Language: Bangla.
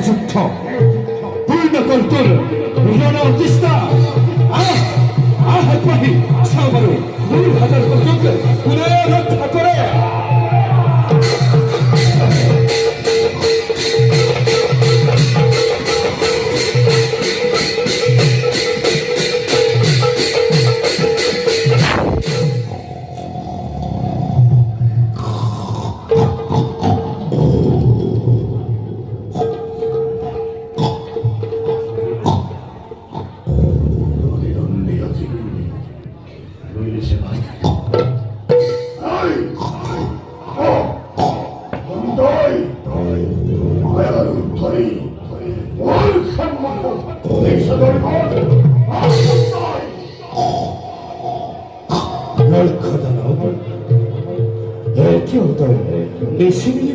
যুদ্ধ তুই নকল তোর রণ চেষ্টা আহি সাবর 2000 পর্যন্ত পুনঃ রক্ষা করে Io, dai, e si mi